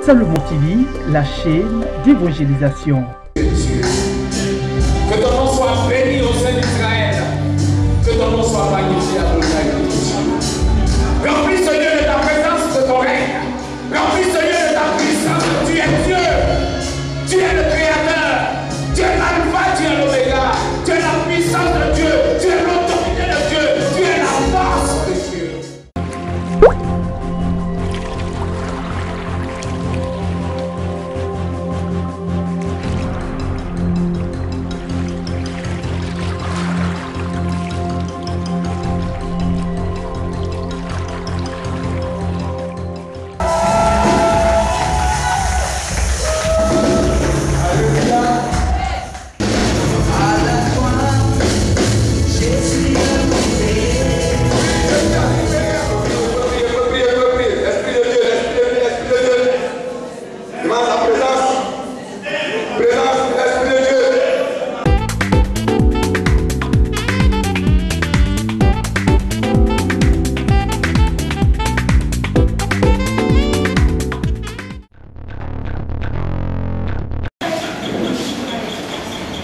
Salomon TV, la chaîne d'évangélisation. Que ton nom soit béni au sein d'Israël. Que ton nom soit magnifié à ton remplis, Seigneur, de ta présence, de ton règne. Remplis, Seigneur, de ta puissance. Tu es Dieu. Tu es le Créateur. Tu es l'alpha, tu es l'oméga. Tu es la puissance de Dieu. Tu es l'autorité de Dieu. Tu es la force de Dieu.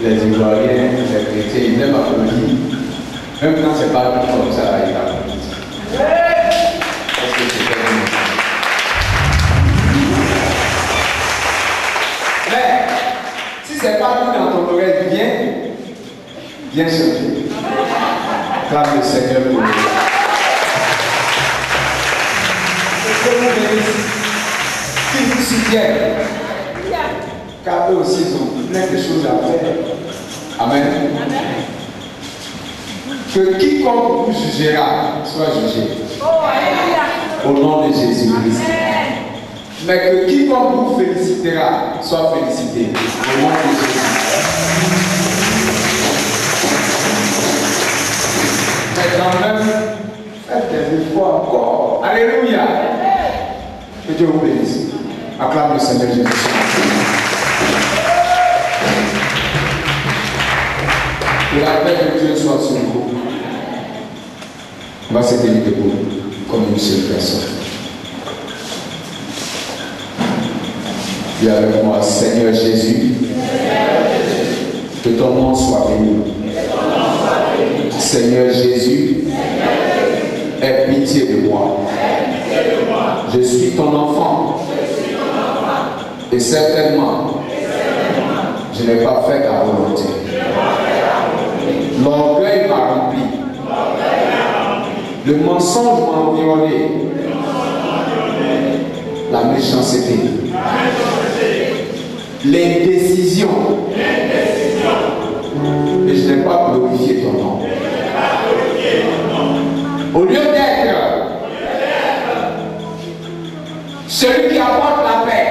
Les Ivoiriens, les chrétiens, ils aiment applaudir. Même quand c'est pas comme ça, ils applaudissent. Est-ce que c'est bien? Mais, si c'est pas tout dans ton oreille, viens chercher. Clame le Seigneur pour nous. Que vous bénisse, qu'ils vous soutiennent. Car eux aussi ils ont plein de choses à faire. Amen. Amen. Que quiconque vous jugera soit jugé. Au nom de Jésus-Christ. Mais que quiconque vous félicitera soit félicité. Au nom de Jésus. Mais quand même, faites des efforts encore. Alléluia. Que Dieu vous bénisse. Acclame le Seigneur Jésus. Que la paix de Dieu soit sur vous. On va se tenir debout comme une seule personne. Dis avec moi, Seigneur Jésus, que ton nom soit béni. Seigneur Jésus, aie pitié de moi. Je suis ton enfant. Et certainement, je n'ai pas fait ta volonté. L'orgueil m'a rempli. Le mensonge m'a environné. La méchanceté. L'indécision. Et je n'ai pas glorifié ton nom. Au lieu d'être celui qui apporte la paix,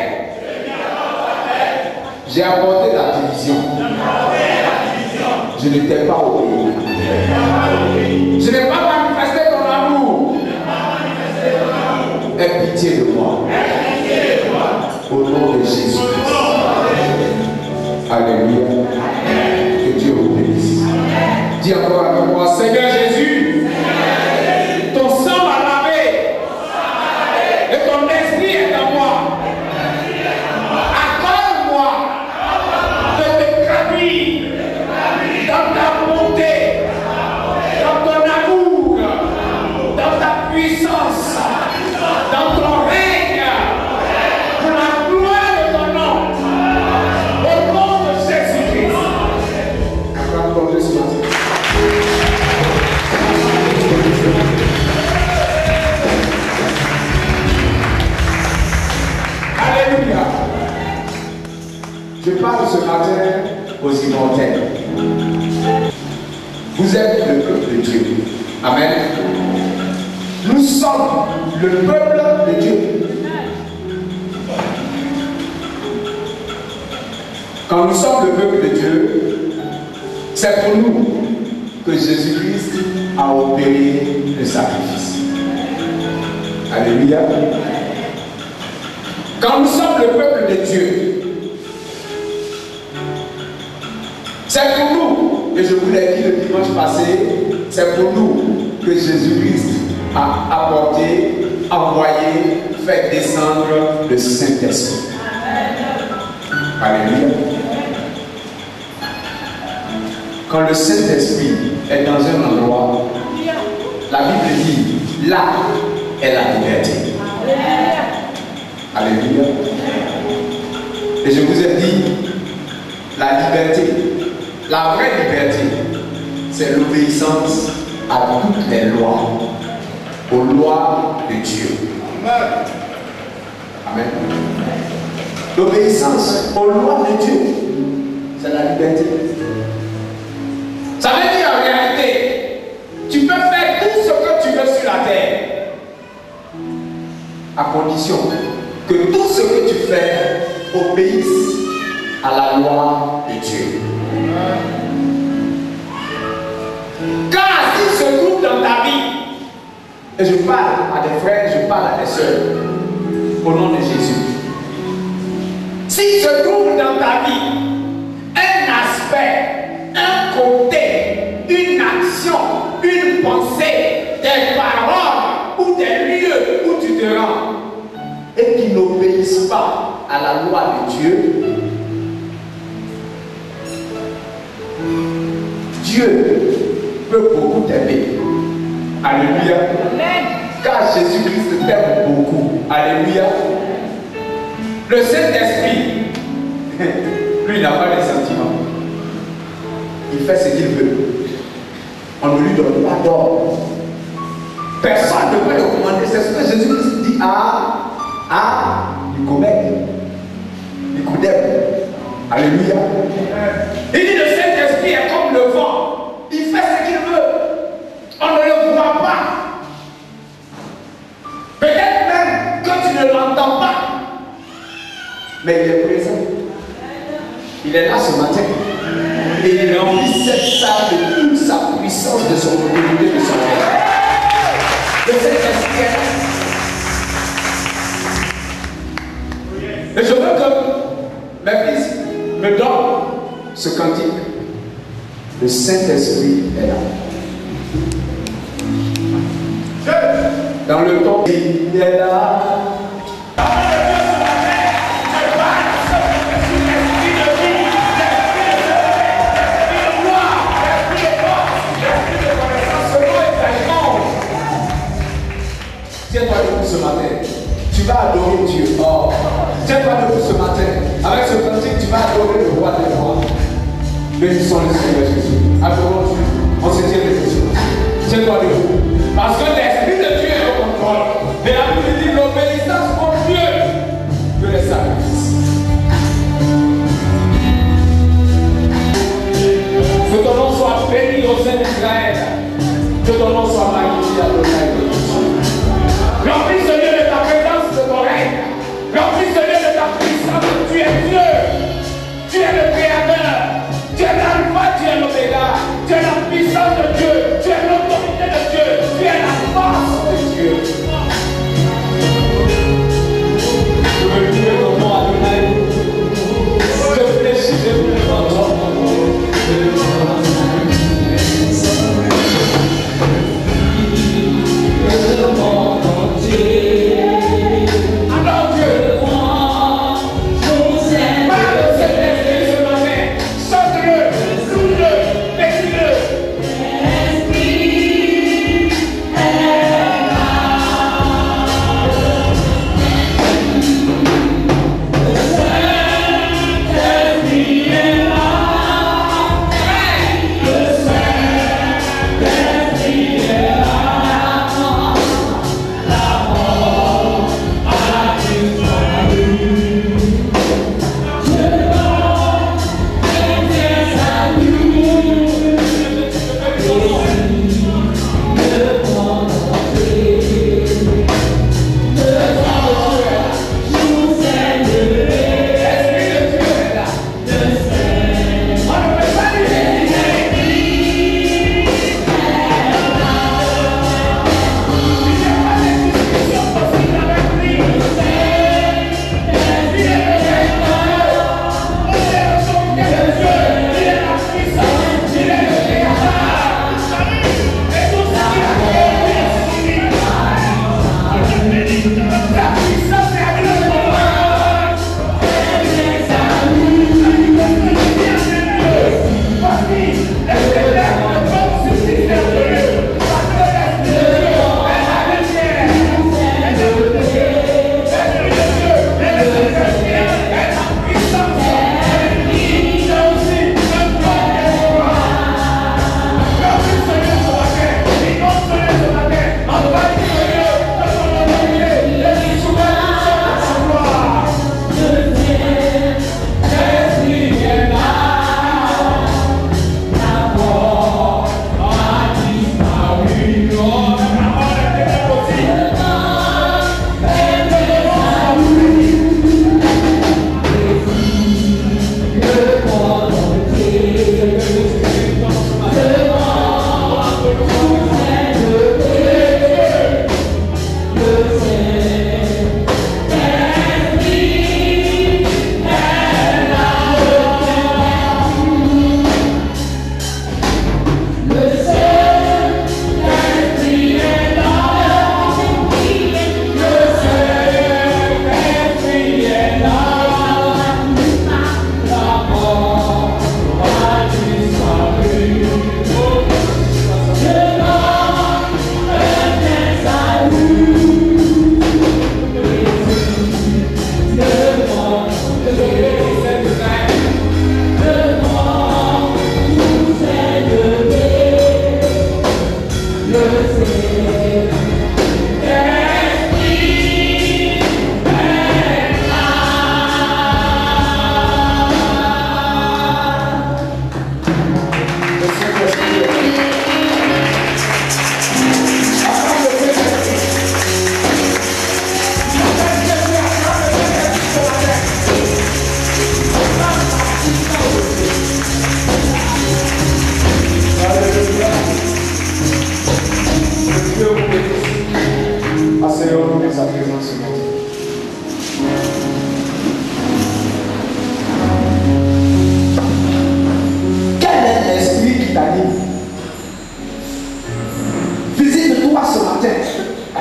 j'ai apporté la division. Je ne t'ai pas obéi. Je n'ai pas manifesté ton amour. Aie pitié de moi. Au nom de Jésus. Alléluia. Que Dieu vous bénisse. Dis encore avec moi, Seigneur Jésus, ton sang m'a lavé. Et ton esprit est en moi. Accorde-moi de te gravir dans ta bonté, dans ton amour, dans ta puissance, dans ton règne, pour la gloire de ton nom, au nom de Jésus-Christ. Accorde-moi ce matin. Alléluia. Je parle ce matin aux immortels. Vous êtes le peuple de Dieu. Amen. Nous sommes le peuple de Dieu. Quand nous sommes le peuple de Dieu, c'est pour nous que Jésus-Christ a opéré le sacrifice. Alléluia. Quand nous sommes le peuple de Dieu, c'est pour nous, et je vous l'ai dit le dimanche passé, c'est pour nous que Jésus-Christ a apporté, envoyé, fait descendre le Saint-Esprit. Alléluia. Quand le Saint-Esprit est dans un endroit, la Bible dit, là est la liberté. Alléluia. Et je vous ai dit, la liberté, la vraie liberté, c'est l'obéissance à toutes les lois, aux lois de Dieu. Amen. L'obéissance aux lois de Dieu, c'est la liberté. Ça veut dire en réalité, tu peux faire tout ce que tu veux sur la terre, à condition que tout ce que tu fais obéisse à la loi de Dieu. Car s'il se trouve dans ta vie, et je parle à des frères, je parle à des sœurs, au nom de Jésus, s'il se trouve dans ta vie un aspect, un côté, une action, une pensée, des paroles ou des lieux où tu te rends et qui n'obéissent pas à la loi de Dieu, Dieu peut beaucoup t'aimer. Alléluia. Car Jésus-Christ t'aime beaucoup. Alléluia. Le Saint-Esprit, lui, n'a pas de sentiments. Il fait ce qu'il veut. On ne lui donne pas d'ordre. Personne ne peut le commander. C'est ce que Jésus-Christ dit à Nicodème. Alléluia. Il dit le Saint-Esprit est comme le vent. Il fait ce qu'il veut. On ne le voit pas. Peut-être même que tu ne l'entends pas. Mais il est présent. Il est là ce matin. Et il remplit cette salle de toute sa puissance, de son autorité, de son règne. De cet esprit. Et je veux que mes fils me donnent ce cantique. Le Saint-Esprit est là. Dans le temps, il est là. Tiens-toi debout ce matin. Tu vas adorer Dieu. Oh. Tiens-toi debout ce matin. Avec ce cantique, tu vas adorer le roi des rois. Bénissons le Seigneur Jésus. Adorons Dieu. On se tient debout. Tiens-toi debout. Parce que l'Esprit de Dieu est au contrôle. Mais la Bible dit l'obéissance pour Dieu que les sacrifices. Que ton nom soit béni au sein d'Israël. Que ton nom soit magnifié à l'Éternel. Remplis ce lieu de ta présence, de ton règne. Remplis ce lieu de ta puissance. Tu es Dieu. Tu es le Créateur. Tu es l'alpha, tu es l'oméga. Tu es la puissance de Dieu. Tu es l'autorité de Dieu. Tu es la force de Dieu. Je veux louer ton nom à Adonai. Je fléchis, je veux le nom.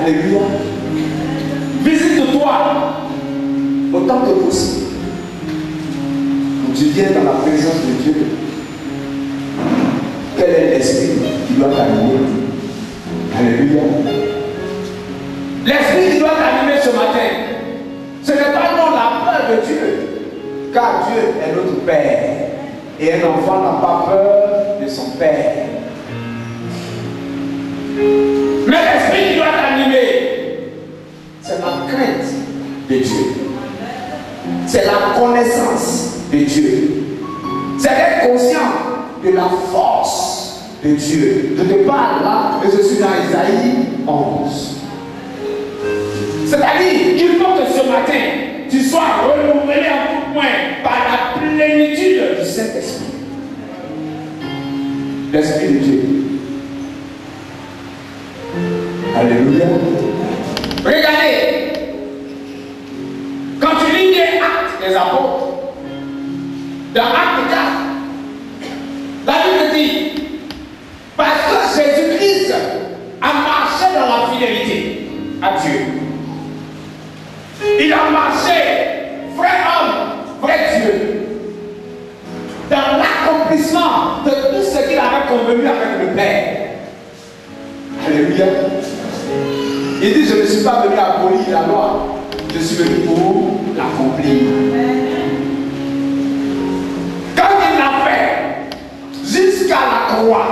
Alléluia. Visite-toi autant que possible. Quand tu viens dans la présence de Dieu, quel est l'esprit qui doit t'animer? Alléluia. L'esprit qui doit t'animer ce matin, ce n'est pas non la peur de Dieu, car Dieu est notre Père. Et un enfant n'a pas peur de son Père. Mais l'esprit qui doit t'animer, c'est la crainte de Dieu. C'est la connaissance de Dieu. C'est d'être conscient de la force de Dieu. Je te parle là, et je suis dans Isaïe 11. C'est-à-dire qu'il faut que ce matin, tu sois renouvelé en tout point par la plénitude du Saint-Esprit. L'Esprit de Dieu. Alléluia. Regardez. Quand tu lis les Actes des Apôtres, dans Acte 4, la Bible dit, parce que Jésus-Christ a marché dans la fidélité à Dieu. Il a marché, vrai homme, vrai Dieu, dans l'accomplissement de tout ce qu'il avait convenu avec le Père. Alléluia. Il dit, je ne suis pas venu abolir la loi, je suis venu pour l'accomplir. Quand il l'a fait, jusqu'à la croix,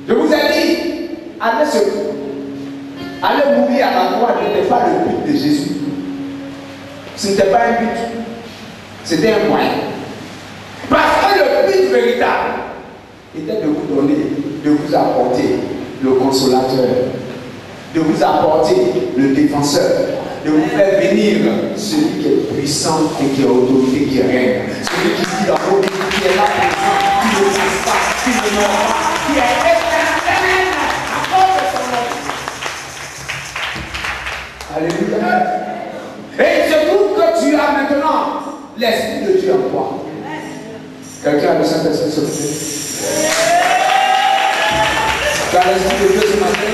je vous ai dit, aller mourir à la croix n'était pas le but de Jésus. Ce n'était pas un but, c'était un moyen. Parce que le but véritable était de vous donner, de vous apporter le consolateur, de vous apporter le défenseur, de vous faire venir celui qui est puissant et qui est autorité, qui règne. Celui qui dit dans vos vies, qui est là présent, qui ne passe pas, qui ne meurt pas, qui est éternel à cause de son nom. Alléluia. Et il se trouve que tu as maintenant l'Esprit de Dieu en toi. Quelqu'un a le Saint-Esprit sur lui? Tu as l'Esprit de Dieu ce matin?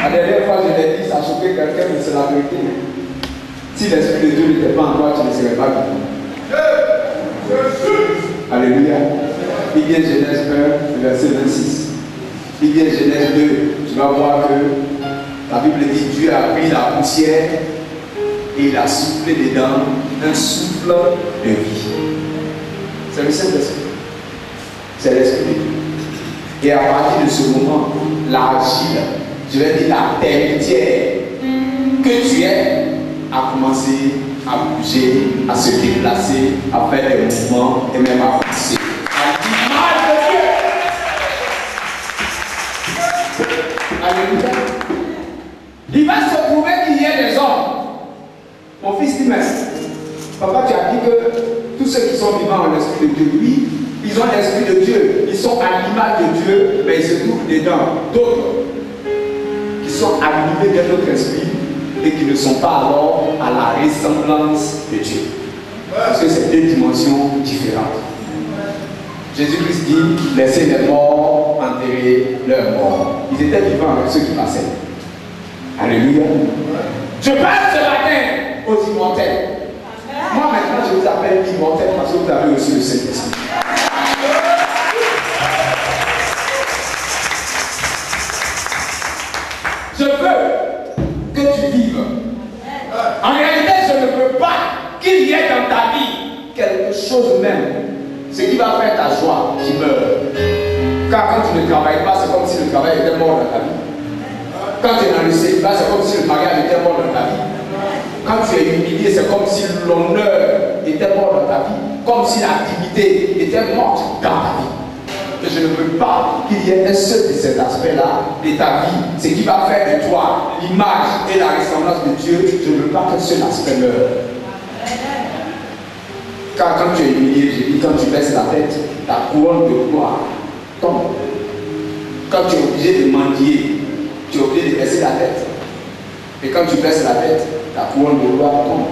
La dernière fois, je l'ai dit, ça a choqué quelqu'un, mais c'est la vérité. Si l'Esprit de Dieu n'était pas en toi, tu ne serais pas vivant. Alléluia. Il vient Genèse 1, verset 26. Il vient Genèse 2, tu vas voir que la Bible dit Dieu a pris la poussière et il a soufflé dedans un souffle de vie. C'est le Saint-Esprit. C'est l'Esprit de Dieu. Et à partir de ce moment, l'argile, je vais dire la termitière que tu es, a commencé à bouger, à se déplacer, à faire des mouvements et même à pousser. À l'image de Dieu. Alléluia. Il va se prouver qu'il y a des hommes. Mon fils dit, mais papa, tu as dit que tous ceux qui sont vivants ont l'Esprit de Dieu. Oui, ils ont l'Esprit de Dieu. Ils sont à l'image de Dieu, mais ils se trouvent dedans. D'autres qui sont animés de notre esprit et qui ne sont pas alors à la ressemblance de Dieu. Parce que c'est deux dimensions différentes. Jésus-Christ dit, laissez les morts enterrer leurs morts. Ils étaient vivants avec ceux qui passaient. Alléluia. Je parle ce matin aux immortels. Moi maintenant je vous appelle immortels parce que vous avez aussi le Saint-Esprit. Je veux que tu vives. En réalité, je ne veux pas qu'il y ait dans ta vie quelque chose même, ce qui va faire ta joie, qui meurt. Car quand tu ne travailles pas, c'est comme si le travail était mort dans ta vie. Quand tu es dans le célibat, c'est comme si le mariage était mort dans ta vie. Quand tu es humilié, c'est comme si l'honneur était mort dans ta vie. Comme si l'activité était morte dans ta vie. Et je ne veux pas qu'il y ait un seul de ces aspects-là de ta vie. Ce qui va faire de toi l'image et la ressemblance de Dieu, je ne veux pas qu'un seul aspect meure. Car quand tu es humilié, je dis, quand tu baisses la tête, ta couronne de gloire tombe. Quand tu es obligé de mendier, tu es obligé de baisser la tête. Et quand tu baisses la tête, ta couronne de gloire tombe.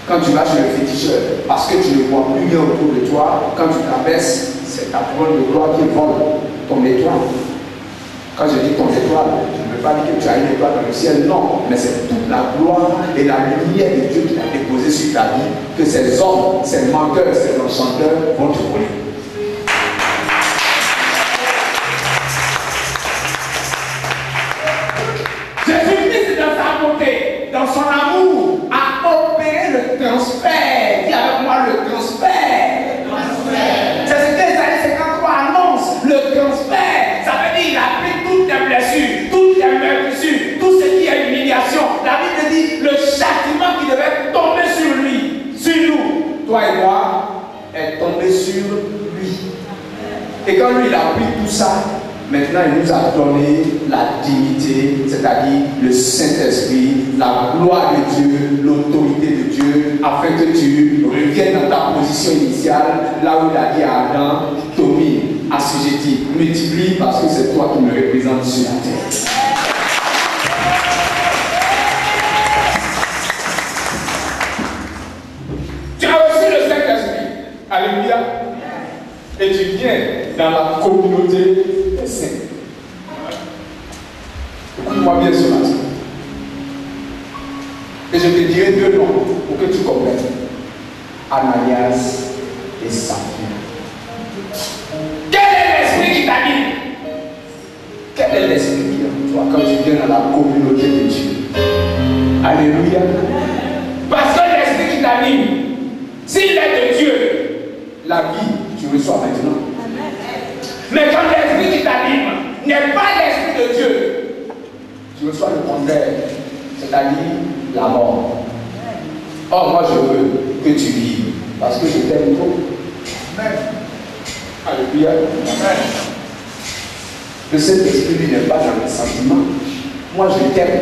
Quand tu vas chez le féticheur, parce que tu ne vois plus bien autour de toi, quand tu t'abaisses, c'est ta couronne de gloire qui vole ton étoile. Quand je dis ton étoile, je ne veux pas dire que tu as une étoile dans le ciel, non, mais c'est toute la gloire et la lumière de Dieu qui a déposé sur ta vie, que ces hommes, ces menteurs, ces enchanteurs vont te voler. Jésus-Christ, dans sa beauté, dans son amour, a opéré le transfert. Dis avec moi le transfert. C'est ce que les années 53 annoncent, le transfert. Ça veut dire qu'il a pris toutes tes blessures, toutes tes meurtrissures, tout ce qui est humiliation. La Bible dit le châtiment qui devait tomber sur lui, sur nous, Toi et moi, est tombé sur lui. Et quand lui, il a pris tout ça, maintenant, il nous a donné la dignité, c'est-à-dire le Saint-Esprit, la gloire de Dieu, l'autorité de Dieu, afin que tu reviennes dans ta position initiale, là où il a dit à Adam, domine, assujetti, multiplie, parce que c'est toi qui me représentes sur la terre. tu as reçu le Saint-Esprit. Alléluia. Et tu viens dans la communauté des saints. Écoute-moi bien ce matin. Et je te dirai deux noms pour que tu comprennes. Ananias et Saphira. Quel est l'esprit qui t'anime? Quel est l'esprit qui est en toi quand tu viens dans la communauté de Dieu? Alléluia. Parce que l'esprit qui t'anime, s'il est de Dieu, La vie, tu reçois maintenant. mais quand l'esprit qui t'anime n'est pas l'esprit de Dieu, Tu reçois le contraire, c'est-à-dire la mort. Or, moi, je veux que tu vives parce que je t'aime trop. Amen. Alléluia. Amen. Le Saint-Esprit, lui, n'est pas dans les sentiments. Moi, je t'aime,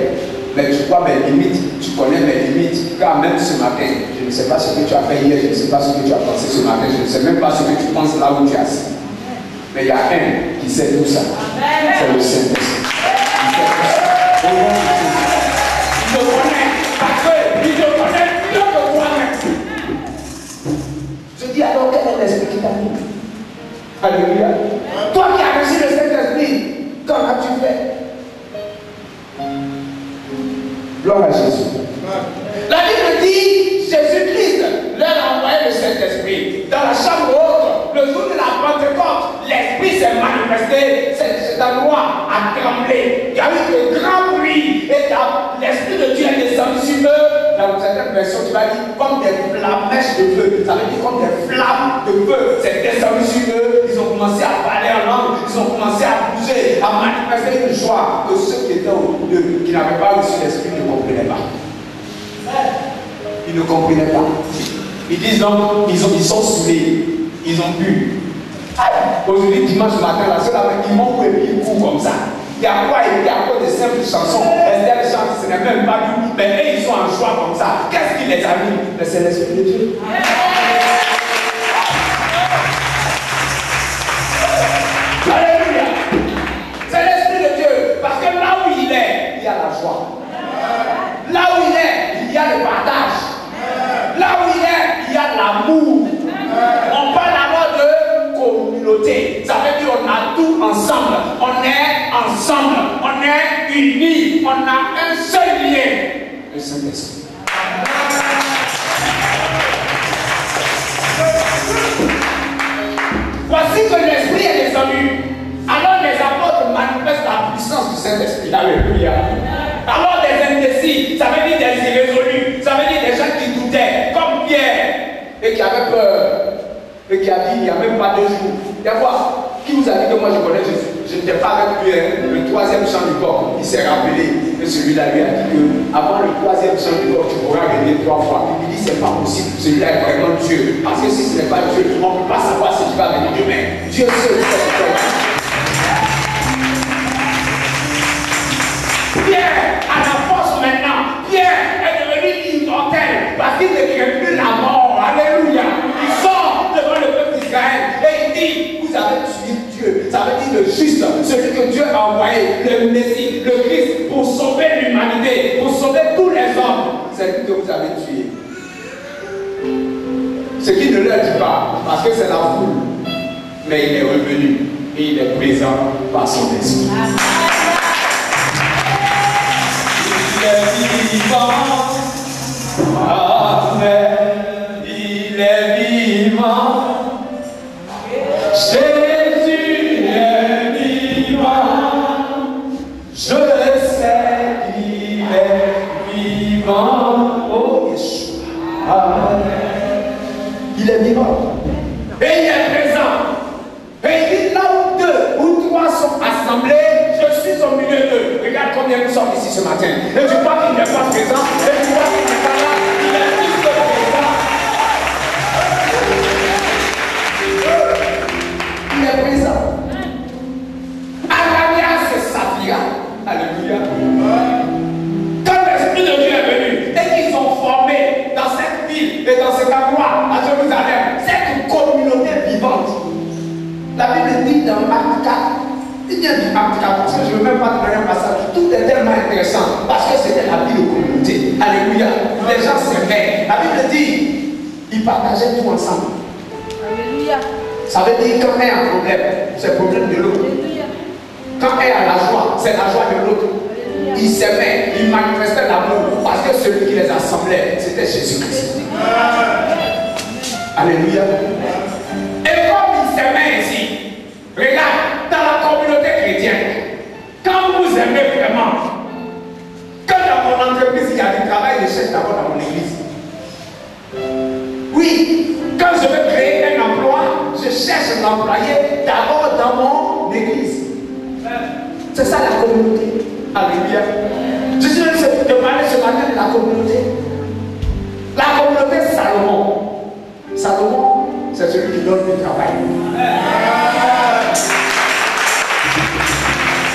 mais tu vois mes limites, tu connais mes limites. Car même ce matin, je ne sais pas ce que tu as fait hier, je ne sais pas ce que tu as pensé ce matin, je ne sais même pas ce que tu penses là où tu es assis. Mais il y a un qui sait tout ça. C'est le Saint-Esprit. il te connaît, parce qu'il te connaît mieux que toi-même. Je dis alors quel est l'esprit qui t'anime? Alléluia. Toi qui as reçu le Saint-Esprit, Qu'en as-tu fait? Gloire à Jésus. la Bible dit Jésus-Christ leur a envoyé le Saint-Esprit dans la chambre haute. Le jour de la Pentecôte, l'Esprit s'est manifesté, cette loi a tremblé. Il y a eu de grands bruits et l'Esprit de Dieu est descendu sur eux. Dans certaines versions, tu vas dire comme des flamèches de feu. Ça veut dire comme des flammes de feu. C'est descendu sur eux. Ils ont commencé à parler en langue. Ils ont commencé à bouger, à manifester une joie que ceux qui étaient autour d'eux, qui n'avaient pas reçu l'Esprit, ne comprenaient pas. Ils ne comprenaient pas. Ils disent donc, ils sont saoulés. Ils ont bu. Aujourd'hui, dimanche matin, la seule avec ils m'ont et puis ils courent comme ça. Il y a quoi? Il y a quoi de simples chansons? Estelle chante, ce n'est même pas lui. Mais eux, ils sont en joie comme ça. Qu'est-ce qui les anime? Mais c'est l'Esprit de Dieu. Alléluia. C'est l'Esprit de Dieu. Parce que là où il est, il y a la joie. Là où il est, il y a le partage. Là où il est, il y a l'amour. On parle alors de communauté. Ça veut dire qu'on a tout ensemble. On est ensemble. On est unis. On a un seul lien. Le Saint-Esprit. Voici que l'Esprit est descendu. Alors les apôtres manifestent la puissance du Saint-Esprit. Alléluia. Alors des indécis, ça veut dire des irrésolus, ça veut dire des gens qui doutaient, comme Pierre, et qui avaient peur, et qui a dit il n'y a même pas 2 jours. D'abord, qui vous a dit que moi je connais Jésus? Je n'étais pas avec Pierre, le 3e chant du corps. Il s'est rappelé que celui-là lui a dit que avant le 3e chant du corps, tu pourras gagner 3 fois. Il dit c'est pas possible, celui-là est vraiment Dieu. Parce que si ce n'est pas Dieu, on ne peut pas savoir ce qui va venir demain. Dieu seul sait. Pierre a la force maintenant. Pierre est devenu immortel parce qu'il ne craint plus la mort. Alléluia. Il sort devant le peuple d'Israël et il dit vous avez tué Dieu. Ça veut dire le juste, celui que Dieu a envoyé, le Messie, le Christ, pour sauver l'humanité, pour sauver tous les hommes. C'est lui que vous avez tué. Ce qui ne leur dit pas, parce que c'est la foule. Mais il est revenu. et il est présent par son esprit. Il est vivant. Amen. Il est vivant. Jésus est vivant. Je sais qu'il est vivant. Oh Yeshua. Amen. Il est vivant. Et il est présent. Et il dit là où deux ou trois sont assemblés, je suis au milieu d'eux. Regarde combien nous sommes ici ce matin. Et tu vois qu'il n'est pas présent. Et tu vois qu'il n'est pas là. Il est plus que présent. Il est présent. Ananias et Saphira. Alléluia. Quand l'Esprit de Dieu est venu et qu'ils ont formé dans cette ville et dans cet endroit à Jérusalem cette communauté vivante. La Bible dit dans Marc 4, il vient du Marc 4 parce que je ne veux même pas te donner un passage. Tout est tellement intéressant parce que c'était la vie de communauté. Alléluia. Les gens s'aimaient. La Bible dit, ils partageaient tout ensemble. Alléluia. Ça veut dire quand un a un problème, c'est le problème de l'autre. Quand un a la joie, c'est la joie de l'autre. Ils s'aimaient, ils manifestaient l'amour parce que celui qui les assemblait, c'était Jésus-Christ. Alléluia. Et comme ils s'aimaient ici, regarde, dans la communauté chrétienne, quand vous aimez vraiment, quand dans mon entreprise il y a du travail, je cherche d'abord dans mon église. Oui, quand je veux créer un emploi, je cherche un employé d'abord dans mon église. C'est ça la communauté. Alléluia. Je suis venu te parler ce matin de la communauté. La communauté Salomon. Salomon, c'est celui qui donne du travail.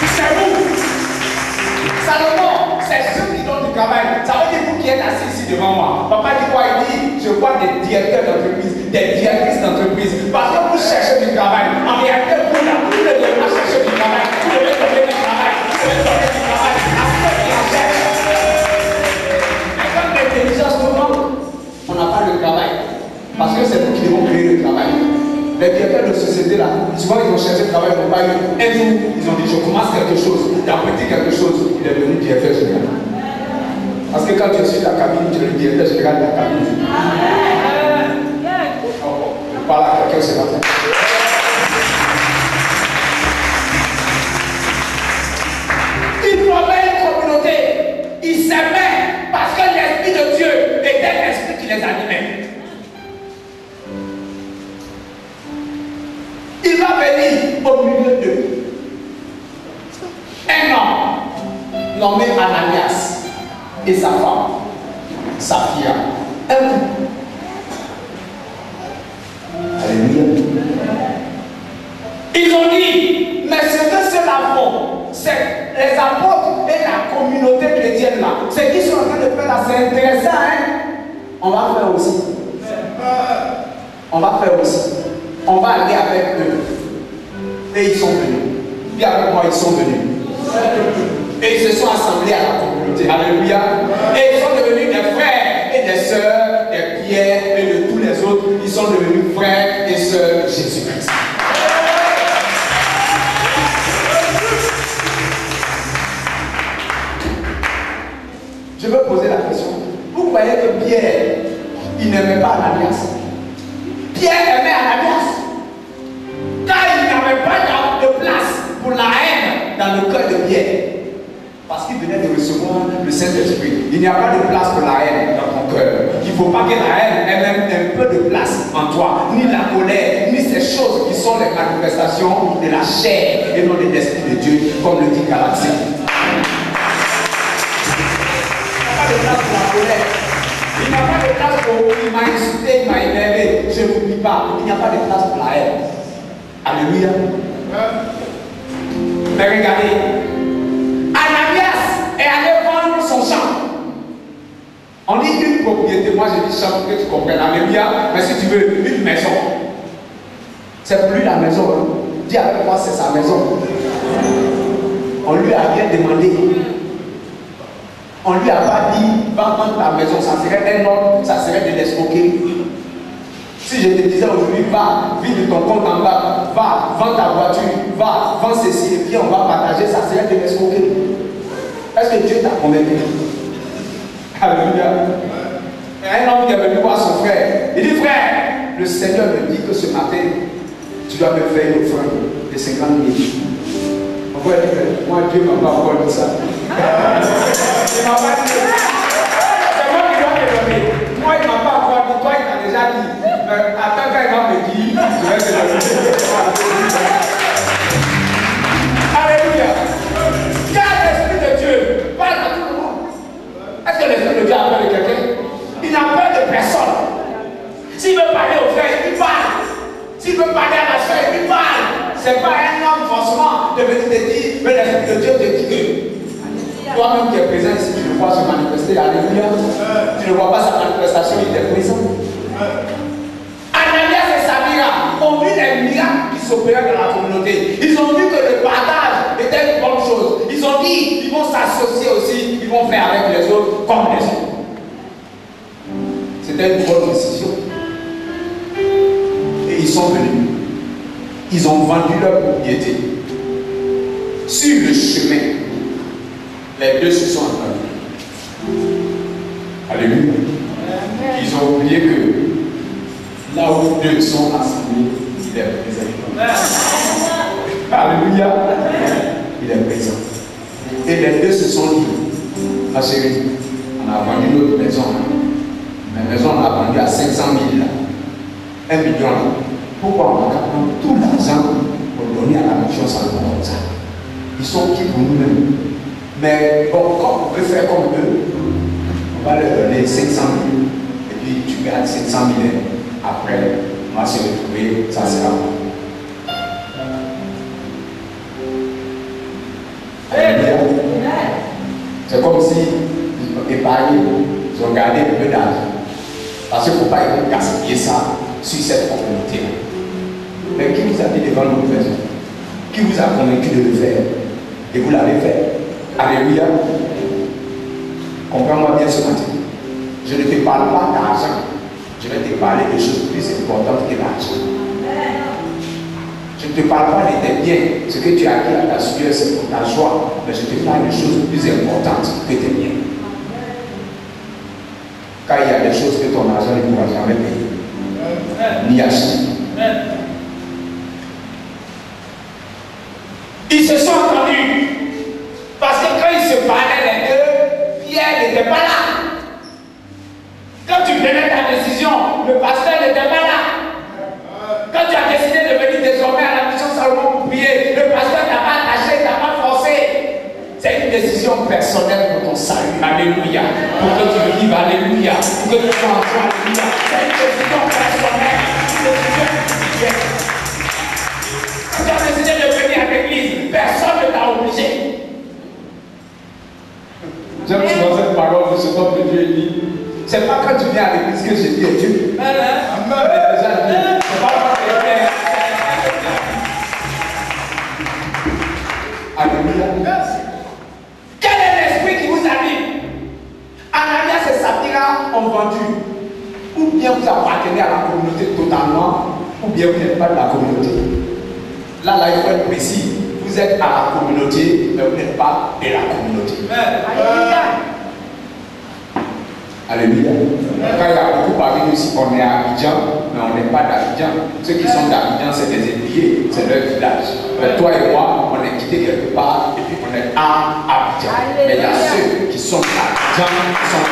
C'est vous. Salomon, c'est celui qui donne du travail. Ça veut dire vous qui êtes assis ici devant moi. Papa dit quoi? Il dit, je vois des directeurs d'entreprise, des directrices d'entreprise. Parce que vous cherchez du travail. En réalité, vous ne devez pas chercher du travail. Vous devez donner du travail. Vous devez donner du travail à ceux qui en cherchent. Mais quand l'intelligence nous manque, on n'a pas de travail. Parce que c'est nous qui devons créer le travail. Les directeurs de société là, souvent ils ont cherché le travail, ils n'ont pas eu. Un jour, ils ont dit je commence quelque chose, j'apprends quelque chose, il est devenu directeur général. Parce que quand tu es sur ta cabine, tu es le directeur général de la cabine. Je parle à quelqu'un ce matin. Ils formaient une communauté, ils s'aimaient parce que l'Esprit de Dieu était l'Esprit qui les animait. Il va venir au milieu d'eux. Un homme nommé Ananias et sa femme, Saphira. Un couple. Alléluia. Ils ont dit, mais ce que cela vaut, c'est les apôtres et la communauté chrétienne là. Ce qu'ils sont en train de faire là, c'est intéressant, hein? On va faire aussi. On va faire aussi. On va aller avec eux. Et ils sont venus. Puis avec moi, ils sont venus. Et ils se sont assemblés à la communauté. Alléluia. Et ils sont devenus des frères et des sœurs, des Pierre et de tous les autres. Ils sont devenus frères et sœurs de Jésus-Christ. Je veux poser la question. Vous croyez que Pierre, il n'aimait pas Ananias? Pierre aimait Ananias. Car il n'avait pas de place pour la haine dans le cœur de Pierre. Parce qu'il venait de recevoir le Saint-Esprit. Il n'y a pas de place pour la haine dans ton cœur. Il ne faut pas que la haine ait même un peu de place en toi. Ni la colère, ni ces choses qui sont les manifestations de la chair et non de l'Esprit de Dieu, comme le dit Galatie. Il n'y a pas de place pour la colère. Il n'y a pas de place pour il m'a insulté, il m'a énervé. Je ne l'oublie pas. Il n'y a pas de place pour la haine. Alléluia. Mais regardez, Ananias est allé vendre son champ. On dit une propriété. Moi je dis champ pour que tu comprennes. Alléluia. Mais si tu veux une maison, c'est plus la maison. Hein. Dis avec moi, c'est sa maison. On lui a rien demandé. On lui a pas dit, va vendre ta maison, ça serait un ordre, ça serait de l'escroquerie. Si je te disais aujourd'hui, va, vis de ton compte en bas, va, vends ta voiture, va, vends ceci, et puis on va partager ça, c'est un de l'escroquerie. Est-ce que Dieu t'a convaincu? Alléluia. Un homme qui est venu voir son frère, il dit frère, le Seigneur me dit que ce matin, tu dois me faire une offrande de 50 000. On va dire que moi, Dieu ne m'a pas encore dit ça. Il m'a pas dit. C'est moi qui dois te donner. Moi, il ne m'a pas encore dit. Toi, il t'a déjà dit. Mais attends, quand il va me dire, je vais te donner. Alléluia. Car l'Esprit de Dieu parle à tout le monde. Est-ce que l'Esprit de Dieu a peur de quelqu'un? Il n'a peur de personne. S'il veut parler au frère, il parle. S'il veut parler à la soeur, il parle. Ce n'est pas un homme forcément de venir te dire, mais l'Esprit de Dieu te dit que toi-même qui es présent ici, tu le vois se manifester. Alléluia. Tu ne vois pas sa manifestation, il est présent. Ananias et Saphira ont vu les miracles qui s'opéraient dans la communauté. Ils ont vu que le partage était une bonne chose. Ils ont dit, ils vont s'associer aussi, ils vont faire avec les autres comme les autres. C'était une bonne décision. Et ils sont venus. Ils ont vendu leur propriété. Sur le chemin, les deux se sont entendus. Alléluia. Ils ont oublié que là où deux sont assemblés, il est présent. Alléluia. Il est présent. Et les deux se sont dit, ma chérie, on a vendu notre maison. Ma maison, on l'a vendue à 500 000 là. 1 million là. Pourquoi on va prendre tout l'argent pour donner à la mission Salomon comme ça? Ils sont qui pour nous-mêmes? Mais bon, comme on peut faire comme eux, on va leur donner 500 000 et puis tu gardes 500 000. Après, on va se retrouver, ça sera bon. C'est comme si ils ont épargné, ils ont gardé un peu d'argent. Parce qu'il ne faut pas gaspiller ça sur cette communauté-là. Mais qui vous a dit de vendre votre maison? Qui vous a convaincu de le faire? Et vous l'avez fait. Alléluia. Comprends-moi bien ce matin. Je ne te parle pas d'argent. Je vais te parler de choses plus importantes que l'argent. Je ne te parle pas de tes biens. Ce que tu as acquis à ta sueur, c'est pour ta joie. Mais je te parle de choses plus importantes que tes biens. Car il y a des choses que ton argent ne pourra jamais payer. Ni acheter. Ils se sont entendus. Parce que quand ils se parlaient les deux, Pierre n'était pas là. Quand tu prenais ta décision, le pasteur n'était pas là. Quand tu as décidé de venir désormais à la mission Salomon pour prier, le pasteur t'a pas attaché, t'a pas forcé. C'est une décision personnelle pour ton salut. Alléluia. Pour que tu vives, alléluia. Pour que tu sois en joie, alléluia. C'est une décision personnelle. Une décision individuelle. Quand tu as décidé de venir à l'église, personne ne t'a obligé. J'aime souvent cette parole de ce homme de Dieu. Il dit, c'est pas quand tu viens à l'église que je dis à Dieu. Amen. Déjà dit. C'est pas quand tu viens. Alléluia. Quel est l'esprit qui vous anime? Ananias et Saphira ont vendu. Ou bien vous appartenez à la communauté totalement, ou bien vous n'êtes pas de la communauté. Là, il faut être précis. Vous êtes à la communauté, mais vous n'êtes pas de la communauté. Alléluia. Alléluia. Quand il y a beaucoup parmi nous ici, on est à Abidjan, mais on n'est pas d'Abidjan. Ceux qui sont d'Abidjan, c'est des ébliers, c'est leur village. Mais toi et moi, on est quittés quelque part et puis on est à Abidjan. Mais il y a ceux qui sont d'Abidjan, qui sont.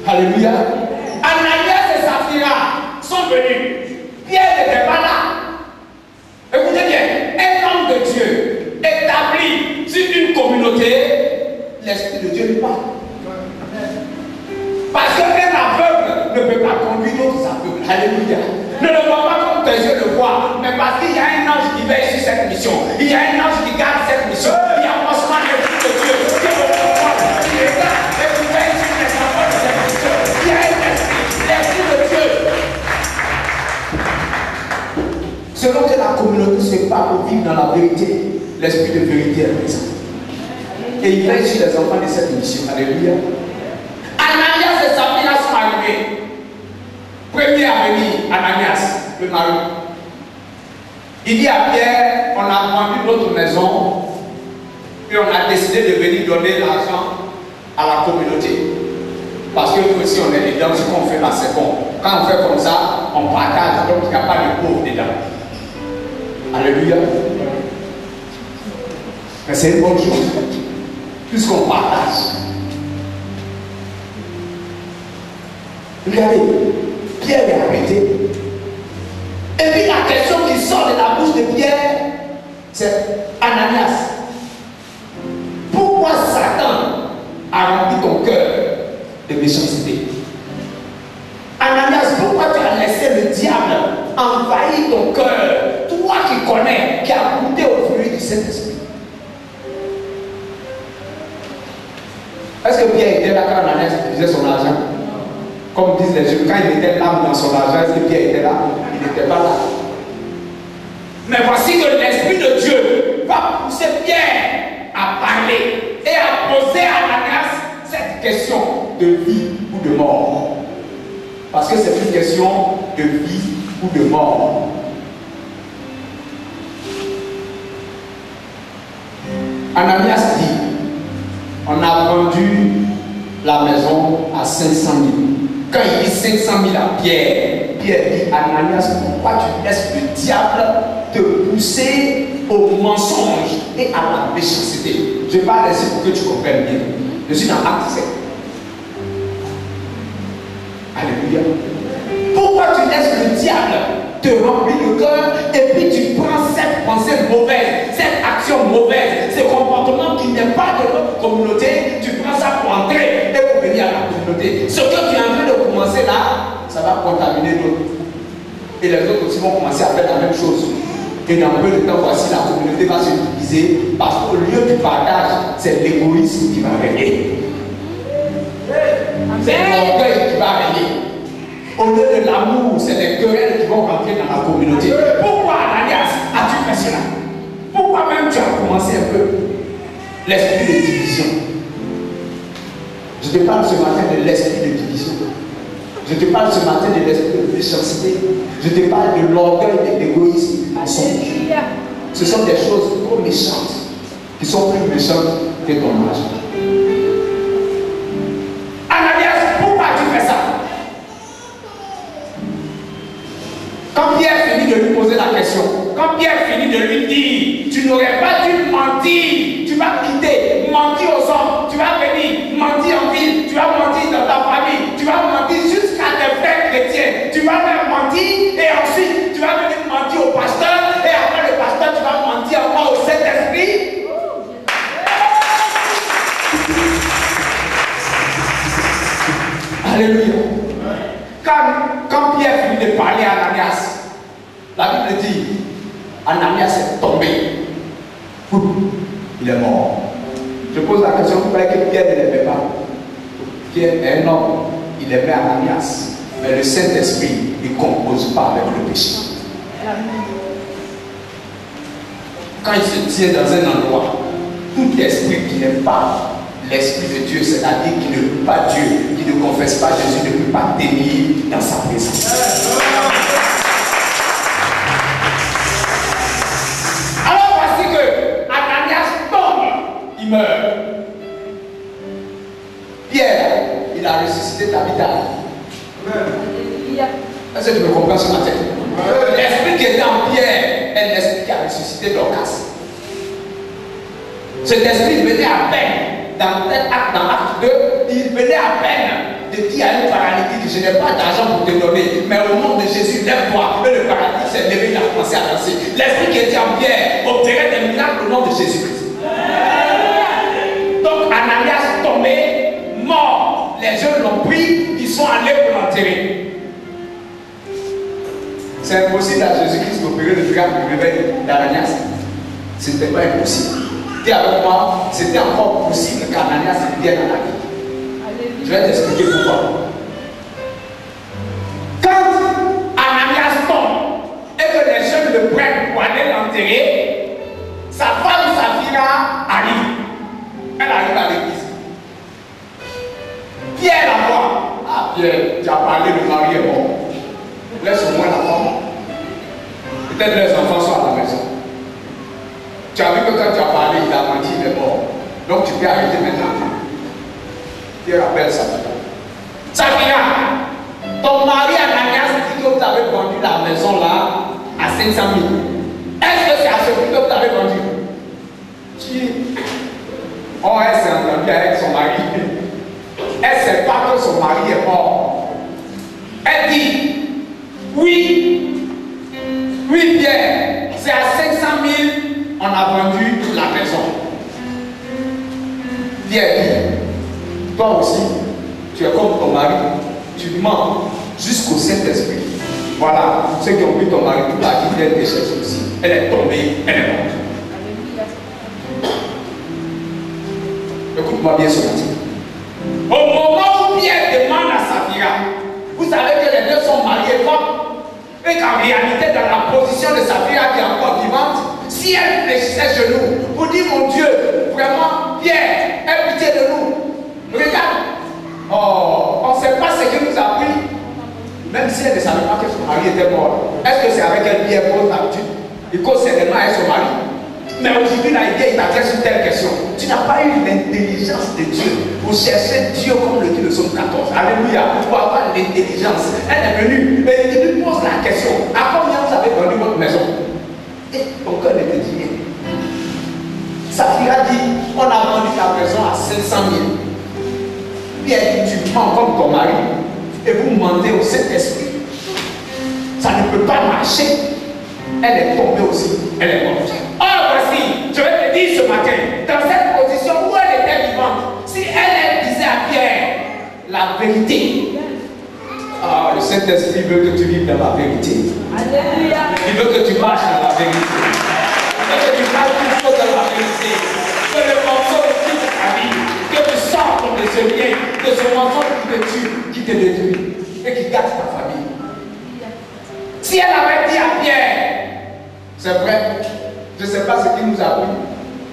Alléluia. Ananias et Saphira sont venus. Pierre n'était pas là. Écoutez bien, un homme de Dieu établi sur une communauté, l'Esprit de Dieu lui parle. Parce qu'un aveugle ne peut pas conduire d'autres aveugles. Alléluia. Ne le vois pas comme tes yeux le voient, mais parce qu'il y a un ange qui veille sur cette mission. Il y a un ange qui garde cette mission. Il y a forcément l'Esprit de Dieu qui est au pouvoir, qui regarde et qui veille sur les enfants de cette mission. Il y a un esprit, l'Esprit de Dieu. Selon que la communauté se parle ou vit dans la vérité, l'Esprit de vérité est présent. Et il veille sur les enfants de cette mission. Alléluia. Ananias et Saphira sont arrivés. Ananias, le mari. Il dit à Pierre, on a vendu notre maison et on a décidé de venir donner l'argent à la communauté. Parce que nous aussi on est dedans, ce qu'on fait là c'est bon. Quand on fait comme ça, on partage, donc il n'y a pas de pauvres dedans. Alléluia. Mais c'est une bonne chose, puisqu'on partage. Regardez, Pierre est arrêté. Et puis la question qui sort de la bouche de Pierre, c'est Ananias. Pourquoi Satan a rempli ton cœur de méchanceté? Ananias, pourquoi tu as laissé le diable envahir ton cœur? Toi qui connais, qui as goûté au fruit du Saint-Esprit. Est-ce que Pierre était là quand Ananias utilisait son argent? Comme disent les jeunes, quand il mettait l'âme dans son argent, est-ce que Pierre était là? Il n'était pas là. Mais voici que l'Esprit de Dieu va pousser Pierre à parler et à poser à Ananias cette question de vie ou de mort. Parce que c'est une question de vie ou de mort. Ananias dit, on a vendu la maison à 500 000. Quand il dit 500 000 à Pierre, Pierre dit, Ananias, pourquoi tu laisses le diable te pousser au mensonge et à la méchanceté? Je parle ici pour que tu comprennes bien. Je suis dans Acte 7. Alléluia. Pourquoi tu laisses le diable te remplir le cœur et puis tu prends cette pensée mauvaise, cette action mauvaise, ce comportement qui n'est pas de notre communauté, tu prends ça pour entrer et pour venir à la communauté. Ce que tu es en train de commencer là, ça va contaminer d'autres. Et les autres aussi vont commencer à faire la même chose. Et dans peu de temps, voici la communauté va se diviser parce qu'au lieu du partage, c'est l'égoïsme qui va régner. C'est l'orgueil qui va régner. Au lieu de l'amour, c'est les querelles qui vont rentrer dans la communauté. Pourquoi, Ananias, as-tu fait cela? Pourquoi même tu as commencé un peu l'esprit de division? Je te parle ce matin de l'esprit de division. Je te parle ce matin de l'esprit de méchanceté. Je te parle de l'orgueil, de l'égoïsme, du mensonge. Ce sont des choses trop méchantes, qui sont plus méchantes que ton argent. Ananias, pourquoi tu fais ça? Quand Pierre finit de lui poser la question, quand Pierre finit de lui dire, tu n'aurais pas dû mentir, tu vas quitter, mentir aux hommes, tu vas venir, mentir en ville, tu vas mentir dans ta famille, tu vas mentir jusqu'à tes frères chrétiens, tu vas même mentir et ensuite tu vas venir mentir au pasteur et après le pasteur tu vas mentir encore au Saint-Esprit. Alléluia. Quand Pierre finit de parler à Ananias, la Bible dit, Ananias est tombé. Il est mort. Je pose la question, vous croyez que Pierre ne l'aimait pas? Pierre est un homme, il aimait Ananias. Mais le Saint-Esprit ne compose pas avec le péché. Quand il se tient dans un endroit, tout esprit qui n'aime pas l'Esprit de Dieu, c'est-à-dire qui ne loue pas Dieu, qui ne confesse pas Jésus, ne peut pas tenir dans sa présence. Alors voici que Ananias tombe, il meurt. Pierre, il a ressuscité Tabitha. Est-ce que tu me comprends ce matin? L'esprit qui était en Pierre est l'esprit qui a ressuscité Dorcas. Cet esprit venait à peine. Dans l'acte 2, il venait à peine de dire à une paralytique, je n'ai pas d'argent pour te donner, mais au nom de Jésus, lève-toi. Et le paralytique s'est levé, il a commencé à danser. L'esprit qui était en Pierre opérait des miracles au nom de Jésus-Christ. Donc Ananias tombé, mort. Les jeunes l'ont pris, ils sont allés pour l'enterrer. C'est impossible à Jésus-Christ d'opérer le miracle du réveil d'Ananias. Ce n'était pas impossible. Et avec moi, c'était encore possible qu'Ananias vienne à la vie. Je vais t'expliquer pourquoi. Quand Ananias tombe et que les jeunes le prennent pour aller l'enterrer, sa femme Saphira arrive. Elle arrive à l'église. Pierre la voit. Ah Pierre, tu as parlé, le mari est mort. Laisse-moi Peut-être les enfants sont à la maison. Tu as vu que quand tu as parlé, il a menti, il est mort. Donc tu peux arrêter maintenant. Pierre appelle Safira. Safira, ton mari Ananias dit que vous avez vendu la maison là à 500 000. Est-ce que c'est à ce prix que vous avez vendu? Oh, elle s'est entendue avec son mari. Elle ne sait pas que son mari est mort. Elle dit, oui, Pierre, c'est à 500 000 on a vendu la maison. Pierre dit, toi aussi, tu es comme ton mari, tu mens jusqu'au Saint-Esprit. Voilà, ceux qui ont vu ton mari, toute la vie, elle est cherchée aussi. Elle est tombée, elle est morte. Écoute-moi bien ce matin. Au moment où Pierre demande à Safira, vous savez que les deux sont mariés forts, et qu'en réalité, dans la position de Safira qui est encore vivante, si elle fléchissait genoux pour dire mon Dieu, vraiment, Pierre, aie pitié de nous. Regarde. Oh, on ne sait pas ce qu'il nous a pris. Même si elle ne savait pas que son mari était mort. Est-ce que c'est avec elle Pierre pose l'habitude? Il cause certainement avec son mari. Mais aujourd'hui, il t'adresse une telle question. Tu n'as pas eu l'intelligence de Dieu pour chercher Dieu comme le dit le psaume 14. Alléluia. Pour avoir l'intelligence. Elle est venue et il lui pose la question. À combien vous avez vendu votre maison? Et ton cœur ne te dit rien. Safira dit, on a vendu la maison à 500 000. Puis elle dit, tu mens comme ton mari. Et vous mentez au Saint-Esprit. Ça ne peut pas marcher. Elle est tombée aussi. Elle est morte. Or voici, je vais te dire ce matin, dans cette position où elle était vivante, si elle disait à Pierre la vérité, le Saint-Esprit veut que tu vives dans la vérité. Alléluia. Il veut que tu marches dans la vérité. Il veut que tu marches toujours dans la vérité. Que le mensonge quitte ta vie. Que tu sortes de ce lien, de ce mensonge qui te tue, qui te détruit et qui gâte ta famille. Si elle avait dit à Pierre, c'est vrai, je ne sais pas ce qu'il nous a pris.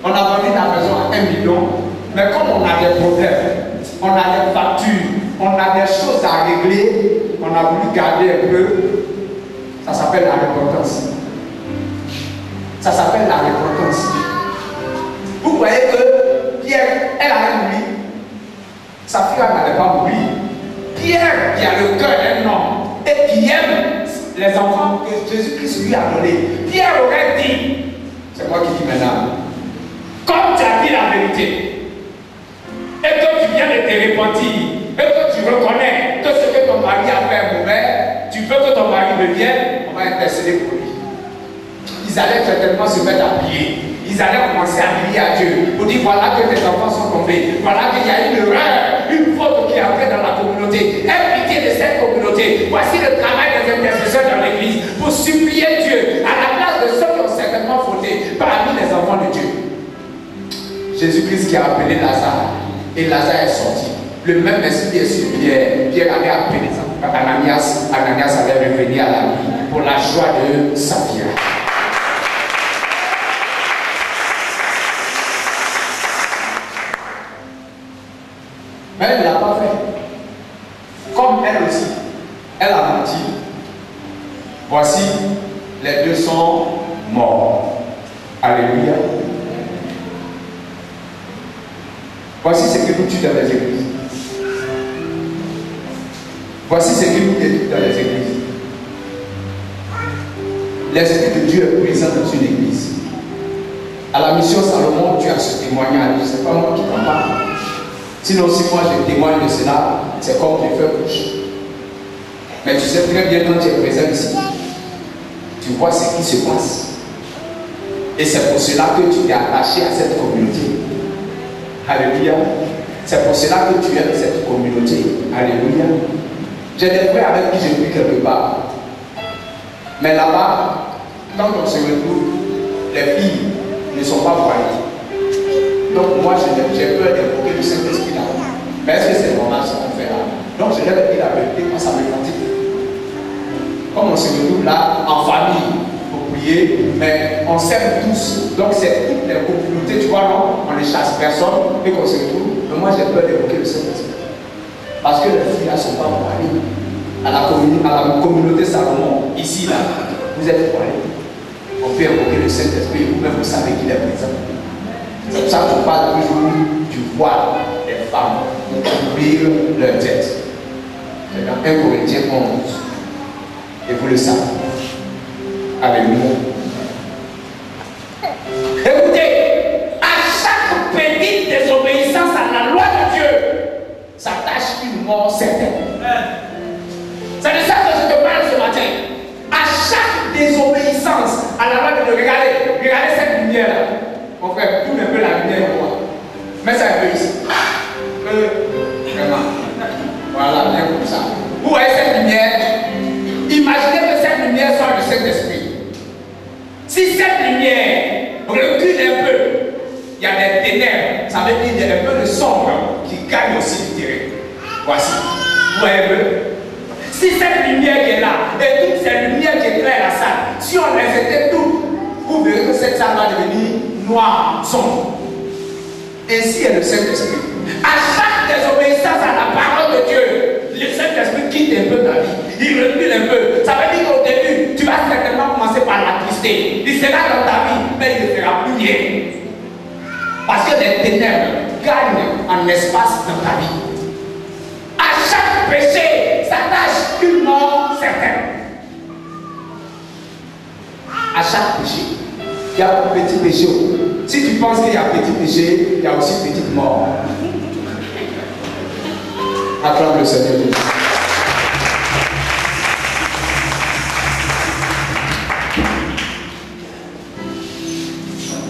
On a vendu la maison à 1 million, mais comme on a des problèmes, on a des factures, on a des choses à régler, on a voulu garder un peu. Ça s'appelle la repentance. Ça s'appelle la repentance. Vous voyez que Pierre, elle a oublié. Safira n'allait pas mourir. Pierre, qui a le cœur d'un homme et qui aime les enfants que Jésus-Christ lui a donnés, Pierre aurait dit, c'est moi qui dis maintenant, comme tu as dit la vérité, et que tu viens de te repentir, et que tu reconnais que ce que ton mari a fait mauvais, tu veux que ton mari revienne, on va intercéder pour lui. Ils allaient certainement se mettre à prier. Ils allaient commencer à prier à Dieu pour dire voilà que tes enfants sont tombés, voilà qu'il y a une erreur, une faute qui est entrée dans la communauté. Aie pitié de cette communauté. Voici le travail des intercesseurs dans l'église pour supplier Dieu à la place de ceux qui ont certainement fauté parmi les enfants de Dieu. Jésus-Christ qui a appelé Lazare et Lazare est sorti. Le même esprit est sur Pierre. Pierre avait appelé Ananias. Ananias avait revenu à la vie pour la joie de Safira. Mais elle ne l'a pas fait. Comme elle aussi, elle a menti. Voici, les deux sont morts. Alléluia. Voici ce qui nous tue dans les églises. Voici ce qui nous détruit dans les églises. L'Esprit de Dieu est présent dans une église. À la mission Salomon, tu as ce témoignage. Ce n'est pas moi qui t'en parle. Sinon, si moi je témoigne de cela, c'est comme les feux couches. Mais tu sais très bien quand tu es présent ici, tu vois ce qui se passe. Et c'est pour cela que tu t'es attaché à cette communauté. Alléluia. C'est pour cela que tu aimes cette communauté. Alléluia. J'ai des frères avec qui je vis quelque part. Mais là-bas, quand on se retrouve, les filles ne sont pas voilées. Donc moi, j'ai peur d'évoquer le Saint-Esprit là-bas. Mais est-ce que c'est normal ce qu'on fait là? Donc je leur ai dit la vérité quand ça me fatigue. Comme on se retrouve là, en famille, pour prier, mais on s'aime tous. Donc c'est toutes les communautés, tu vois, non? On ne chasse personne et qu'on se retrouve. Mais moi, j'ai peur d'évoquer le Saint-Esprit. Parce que les filles là ne sont pas voilées. À la communauté Salomon, ici là, vous êtes voilés. on peut invoquer le Saint-Esprit, vous-même vous savez qu'il est présent. C'est pour ça qu'on parle toujours du voile des femmes pour couvrir leur tête. C'est dans 1 Corinthiens 11. Et vous le savez. Alléluia. Écoutez, à chaque petite désobéissance à la loi de Dieu, s'attache une mort certaine. C'est de ça que je te parle ce matin. À chaque désobéissance à la loi de Dieu, regardez cette lumière-là. Mon frère, tourne un peu la lumière pour moi. Mets ça un peu ici. Vraiment. Voilà, bien comme ça. Vous voyez cette lumière? Imaginez que cette lumière soit le Saint-Esprit. Si cette lumière recule un peu, il y a des ténèbres, ça veut dire qu'il y a un peu de sombre qui gagne aussi du terrain. Voici. Vous voyez un peu? Si cette lumière qui est là, et toutes ces lumières qui éclairent la salle, si on les éteint toutes, vous verrez que cette salle va devenir noire, sombre. Ainsi est le Saint-Esprit. À chaque désobéissance à la parole de Dieu, le Saint-Esprit quitte un peu ta vie. Il recule un peu. Ça veut dire qu'au début, tu vas certainement commencer par l'attrister. Il sera dans ta vie, mais il ne fera plus rien. Parce que les ténèbres gagnent en espace dans ta vie. À chaque péché s'attache une mort certaine. À chaque péché. Il y a un petit péché. Si tu penses qu'il y a petit péché, il y a aussi petite mort. Acclame le Seigneur Jésus.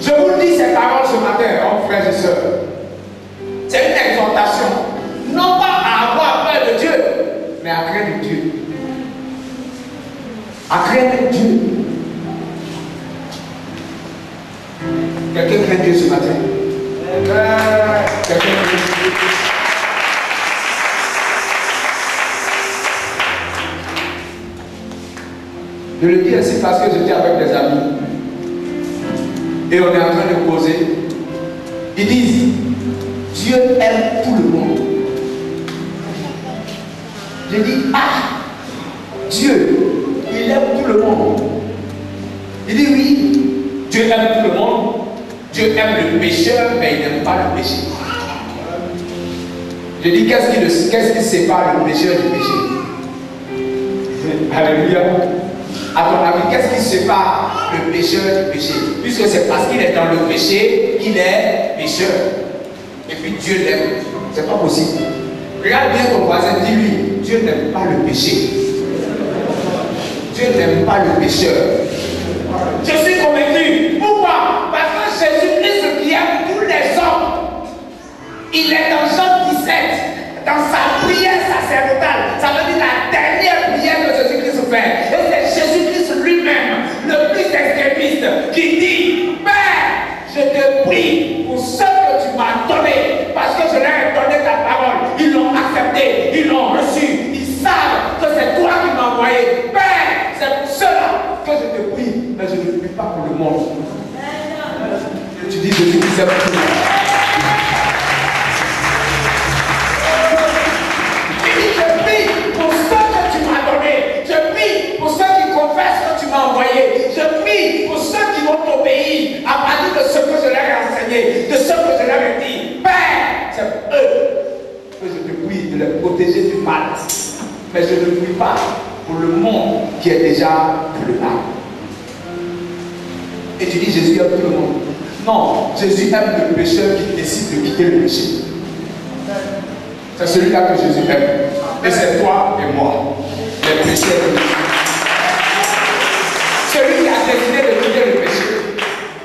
Je vous dis ces paroles ce matin, frères et sœurs. C'est une exhortation. Non pas à avoir peur de Dieu, mais à craindre Dieu. À craindre Dieu. Quelqu'un craint Dieu ce matin? Quelqu'un craint Dieu? Je le dis ainsi parce que j'étais avec des amis. Et on est en train de causer. Ils disent, Dieu aime tout le monde. Je dis, ah, Dieu, il aime tout le monde. Il dit, oui, Dieu aime tout le monde. Dieu aime le pécheur, mais il n'aime pas le péché. Je dis, qu'est-ce qui sépare le pécheur du péché? Alléluia. À ton avis, qu'est-ce qui sépare le pécheur du péché? Puisque c'est parce qu'il est dans le péché qu'il est pécheur. Et puis Dieu l'aime. C'est pas possible. Regarde bien ton voisin, dis-lui, Dieu n'aime pas le péché. Dieu n'aime pas le pécheur. Je suis convaincu. Pourquoi? Parce que Jésus-Christ qui aime tous les hommes. Il est dans Jean 17, dans sa prière sacerdotale. Ça veut dire la dernière prière que Jésus-Christ fait. Et c'est Jésus-Christ lui-même, le plus extrémiste, qui dit, Père, je te prie pour ce que tu m'as donné, parce que je leur ai donné ta parole. Ils l'ont accepté, ils l'ont reçu. Ils savent que c'est toi qui m'as envoyé. Père, c'est pour cela que je te prie, mais je ne prie pas pour le monde. Et tu dis, Jésus-Christ aime tout le monde. Envoyé. Je prie pour ceux qui vont obéir à partir de ce que je leur ai enseigné, de ce que je leur ai dit. Père, c'est pour eux que je te prie de les protéger du mal. Mais je ne prie pas pour le monde qui est déjà pour le mal. Et tu dis Jésus aime tout le monde. Non, Jésus aime le pécheur qui décide de quitter le péché. C'est celui-là que Jésus aime. Et c'est toi et moi, les pécheurs de Jésus. Celui qui a décidé de quitter le péché,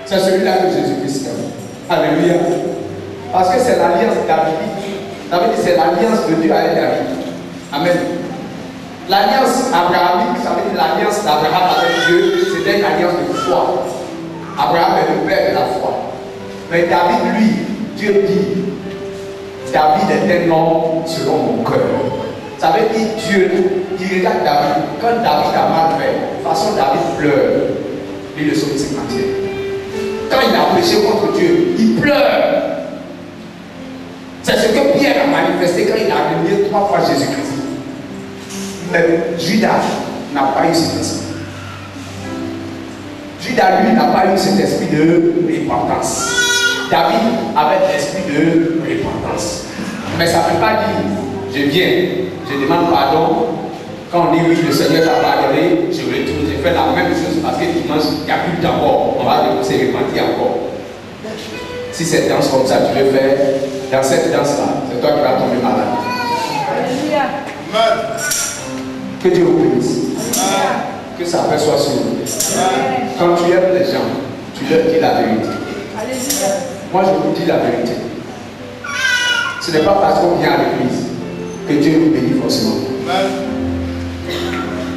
c'est celui-là que Jésus-Christ aime. Alléluia. Parce que c'est l'alliance davidique. Ça veut dire c'est l'alliance de Dieu avec David. Amen. L'alliance abrahamique, ça veut dire l'alliance d'Abraham avec Dieu, c'était une alliance de foi. Abraham est le père de la foi. Mais David, lui, Dieu dit, David est un homme selon mon cœur. Ça veut dire Dieu, il regarde David. Quand David a mal fait, de toute façon David pleure. Lui le psaume 51. Quand il a péché contre Dieu, il pleure. C'est ce que Pierre a manifesté quand il a renié 3 fois Jésus-Christ. Mais Judas n'a pas eu ce principe. Judas, lui, n'a pas eu cet esprit de repentance. David avait l'esprit de repentance. Mais ça ne veut pas dire, je viens, je demande pardon. Quand on dit oui, le Seigneur t'a pardonné, je retourne, je fais la même chose parce que dimanche, il n'y a plus de temps encore. On va se repentir encore. Si cette danse comme ça, tu veux faire, dans cette danse-là, c'est toi qui vas tomber malade. Que Dieu vous bénisse. Que sa paix soit sur nous. Quand tu aimes les gens, tu leur dis la vérité. Moi, je vous dis la vérité. Ce n'est pas parce qu'on vient à l'église que Dieu nous bénit forcément.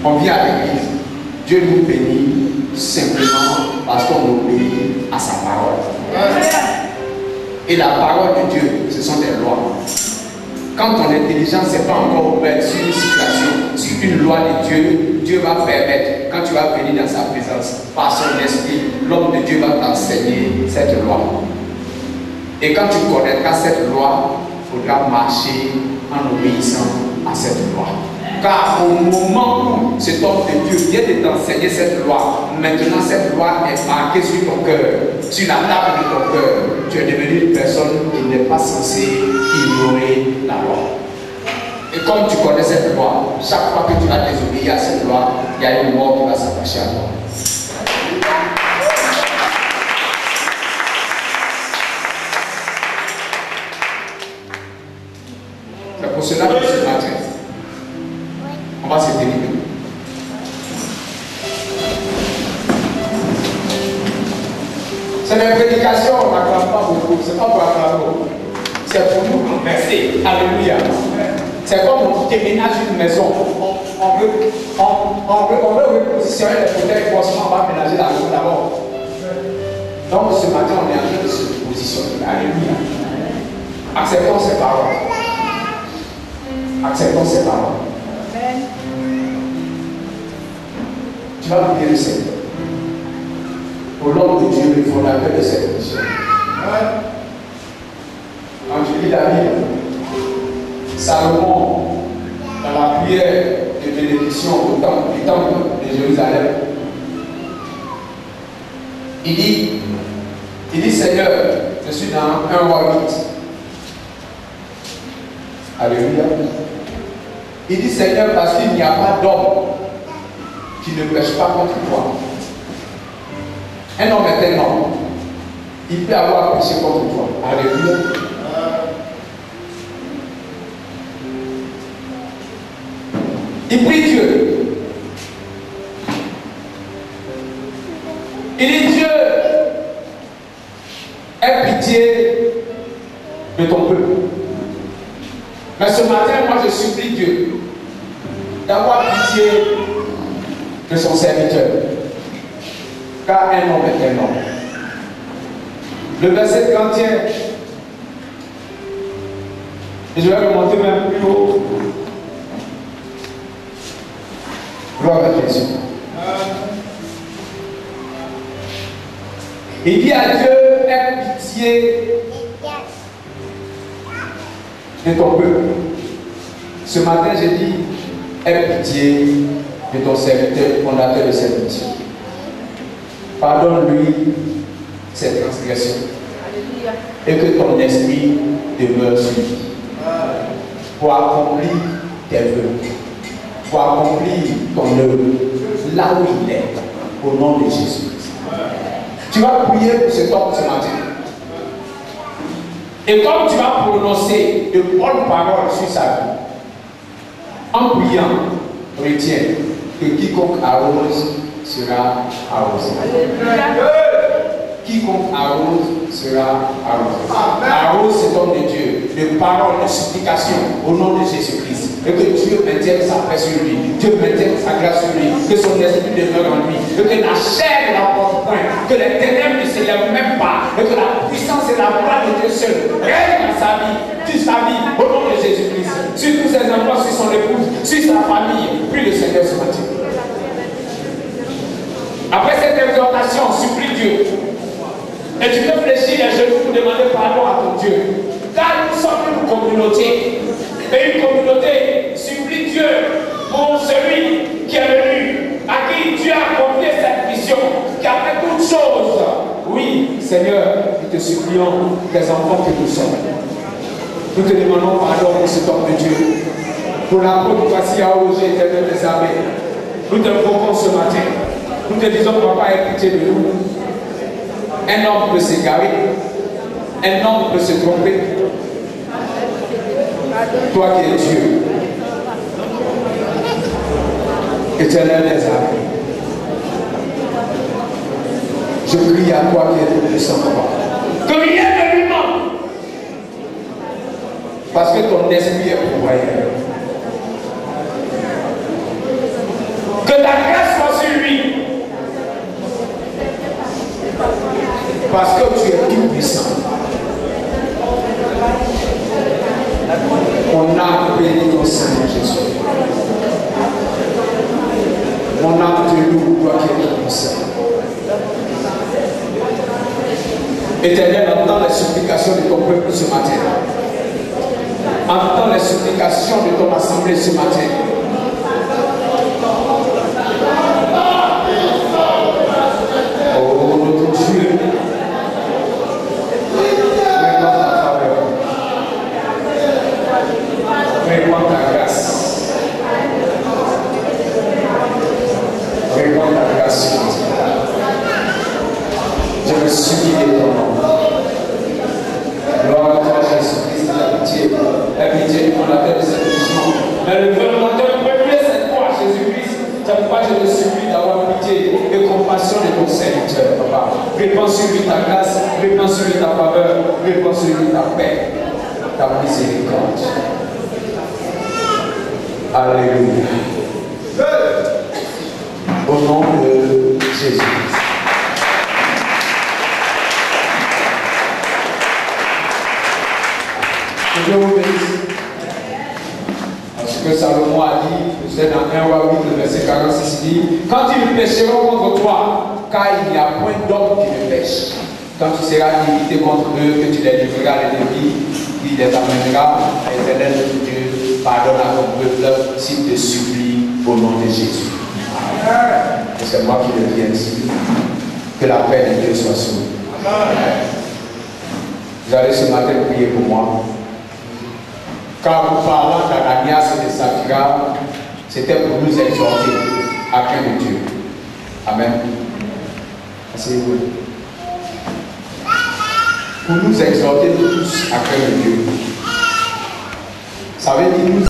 On vient à l'église, Dieu nous bénit simplement parce qu'on obéit à sa parole. Et la parole de Dieu, ce sont des lois. Quand ton intelligence n'est pas encore ouverte sur une situation, sur une loi de Dieu, Dieu va permettre, quand tu vas venir dans sa présence, par son esprit, l'homme de Dieu va t'enseigner cette loi. Et quand tu connaîtras cette loi, il faudra marcher en obéissant à cette loi. Car au moment où cet homme de Dieu vient de t'enseigner cette loi, maintenant cette loi est marquée sur ton cœur, sur la table de ton cœur. Tu es devenu une personne qui n'est pas censée ignorer la loi. Et comme tu connais cette loi, chaque fois que tu vas désobéir à cette loi, il y a une mort qui va s'attacher à toi. C'est pour cela que ce matin, on va se délivrer. C'est une prédication, on n'acclame pas beaucoup, c'est pas pour acclamer. C'est pour nous renverser. Alléluia. C'est comme on déménage une maison. On veut repositionner les fauteuils, forcément on va ménager la maison d'abord. Donc ce matin, on est en train de se positionner. Alléluia. Acceptons ces paroles. Acceptons ces paroles. Tu vas prier le Seigneur. Au nom de Dieu, le fondateur de cette mission. Quand tu lis la Bible, Salomon, dans la prière de bénédiction au temple, du temple de Jérusalem, il dit Seigneur, je suis dans 1 roi 8. Alléluia. Il dit Seigneur, parce qu'il n'y a pas d'homme qui ne pêche pas contre toi. Un homme est un homme. Il peut avoir péché contre toi. Alléluia. Il prie Dieu. Il dit Dieu, aie pitié de ton peuple. Mais ce matin, moi je supplie Dieu d'avoir pitié de son serviteur. Car un homme est un homme. Le verset 31, et je vais remonter même plus haut. Gloire à Jésus. Il dit à Dieu, aie pitié de ton peuple. Ce matin, j'ai dit, aie pitié de ton serviteur, fondateur de cette mission. Pardonne-lui cette transgression. Et que ton esprit demeure sur lui. Pour accomplir tes vœux. Pour accomplir ton œuvre. Là où il est. Au nom de Jésus. Tu vas prier pour cet homme ce matin. Et comme tu vas prononcer de bonnes paroles sur sa vie, en priant, retiens que quiconque arrose sera arrosé. Quiconque arrose sera arrosé. Arrose cet homme de Dieu de paroles, de supplications au nom de Jésus-Christ. Et que Dieu maintienne sa paix sur lui. Dieu maintienne sa grâce sur lui. Que son esprit demeure en lui. Et que la chair ne l'emporte point. Que les ténèbres ne se lèvent même pas. Et que la puissance et la gloire de Dieu seul règne dans sa vie. Sur sa vie au nom de Jésus-Christ. Sur tous ses enfants, sur son épouse, sur sa famille. Prie le Seigneur ce matin. Après cette exhortation, supplie Dieu. Et tu peux fléchir les genoux pour demander pardon à ton Dieu. Car nous sommes une communauté. Et une communauté supplie Dieu pour celui qui est venu, à qui Dieu a confié cette mission, qui a fait choses. Oui, Seigneur, nous te supplions, tes enfants que nous sommes. Nous te demandons pardon pour cet homme de Dieu. Pour l'apôtre, voici à Auger, éternel des armées. Nous te invoquons ce matin. Nous te disons, papa, aie pitié de nous. Un homme peut s'égarer. Un homme peut se tromper. Toi qui es Dieu, éternel des armées, je prie à toi qui es tout puissant, que rien ne lui manque. Parce que ton esprit est pourvoyeur. Que ta grâce soit sur lui. Parce que tu es tout puissant. Mon âme bénit ton Seigneur Jésus. Mon âme te loue, toi qui es tout puissant. Éternel, entends les supplications de ton peuple ce matin. Entends les supplications de ton assemblée ce matin. Oh notre Dieu, réponds ta grâce. Réponds ta grâce. Je me supplie de ton nom. Gloire à toi, Jésus-Christ, la pitié du fondateur de cette mission. Mais le fondateur premier, c'est toi, Jésus-Christ. C'est pourquoi je te supplie d'avoir pitié et compassion de ton serviteur, papa. Répands sur lui ta grâce, répands sur lui ta faveur, répands sur lui ta paix, ta miséricorde. Alléluia. Au nom de Jésus. Je vous bénisse. Parce que Salomon a dit, c'est dans 1 roi 8, le verset 46, il dit, quand ils pécheront contre toi, car il n'y a point d'homme qui ne pêche. Quand tu seras irrité contre eux, que tu les livreras les défis, il les amènera à l'éternel de Dieu, pardonne à ton peuple, s'il te supplie au nom de Jésus. Et c'est moi qui le dis ainsi. Que la paix de Dieu soit sur vous. Vous allez ce matin prier pour moi. Car nous parlons d'Ananias et de Saphira, c'était pour nous exhorter à craindre de Dieu. Amen. Asseyez-vous. Pour nous exhorter tous à craindre de Dieu. Ça veut dire nous